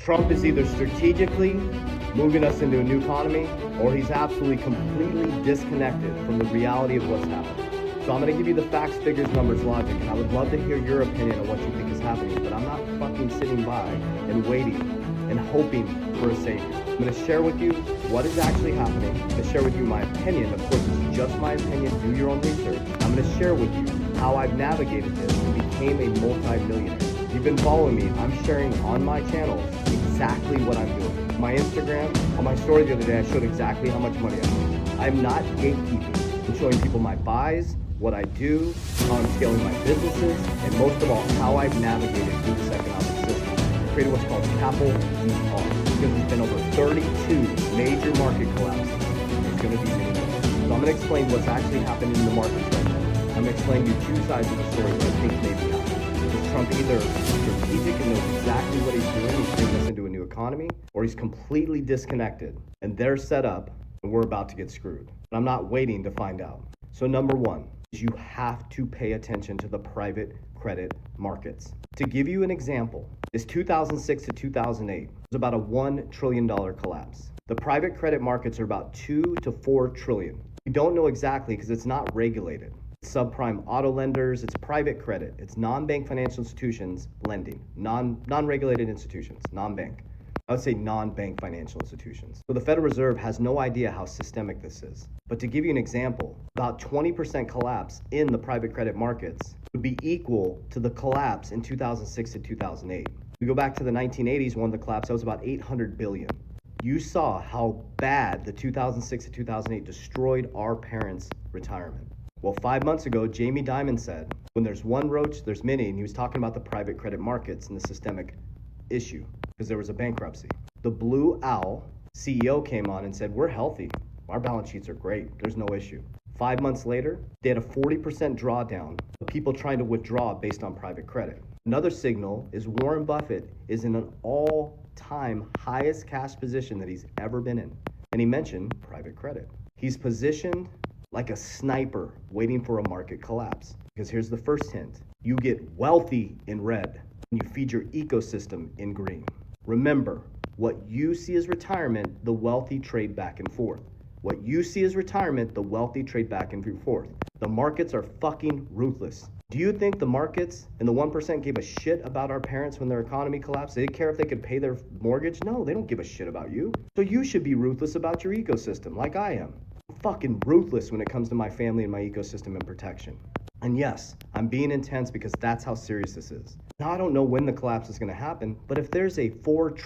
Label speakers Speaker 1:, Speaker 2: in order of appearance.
Speaker 1: Trump is either strategically moving us into a new economy, or he's absolutely completely disconnected from the reality of what's happening. So I'm going to give you the facts, figures, numbers, logic, and I would love to hear your opinion on what you think is happening, but I'm not fucking sitting by and waiting and hoping for a savior. I'm going to share with you what is actually happening. I'm going to share with you my opinion. Of course, it's just my opinion. Do your own research. I'm going to share with you how I've navigated this and became a multi-millionaire. If you've been following me, I'm sharing on my channel exactly what I'm doing. My Instagram, on my story the other day, I showed exactly how much money I make. I'm not gatekeeping. I'm showing people my buys, what I do, how I'm scaling my businesses, and most of all, how I've navigated through this economic system. I created what's called Capital DR, because there's been over 32 major market collapses. There's going to be many more. So I'm going to explain what's actually happening in the markets right now. I'm going to explain you two sides of the story that I think may be happening. Is Trump either strategic and knows exactly what he's doing, he's bringing us into a new economy, or he's completely disconnected, and they're set up, and we're about to get screwed. And I'm not waiting to find out. So number one is you have to pay attention to the private credit markets. To give you an example, this 2006 to 2008 was about a $1 trillion collapse. The private credit markets are about 2 to 4 trillion. We don't know exactly because it's not regulated. It's subprime auto lenders, it's private credit, it's non-bank financial institutions lending, non-regulated institutions, non-bank. I would say non-bank financial institutions. So the Federal Reserve has no idea how systemic this is. But to give you an example, about 20% collapse in the private credit markets would be equal to the collapse in 2006 to 2008. We go back to the 1980s when the collapse, that was about 800 billion. You saw how bad the 2006 to 2008 destroyed our parents' retirement. Well, 5 months ago, Jamie Dimon said, when there's one roach, there's many, and he was talking about the private credit markets and the systemic issue because there was a bankruptcy. The Blue Owl CEO came on and said, we're healthy. Our balance sheets are great. There's no issue. 5 months later, they had a 40% drawdown of people trying to withdraw based on private credit. Another signal is Warren Buffett is in an all-time highest cash position that he's ever been in. And he mentioned private credit. He's positioned like a sniper waiting for a market collapse. Because here's the first hint. You get wealthy in red and you feed your ecosystem in green. Remember, what you see as retirement, the wealthy trade back and forth. What you see as retirement, the wealthy trade back and forth. The markets are fucking ruthless. Do you think the markets and the 1% gave a shit about our parents when their economy collapsed? They didn't care if they could pay their mortgage? No, they don't give a shit about you. So you should be ruthless about your ecosystem, like I am. I'm fucking ruthless when it comes to my family and my ecosystem and protection. And yes, I'm being intense because that's how serious this is. Now, I don't know when the collapse is going to happen, but if there's a $4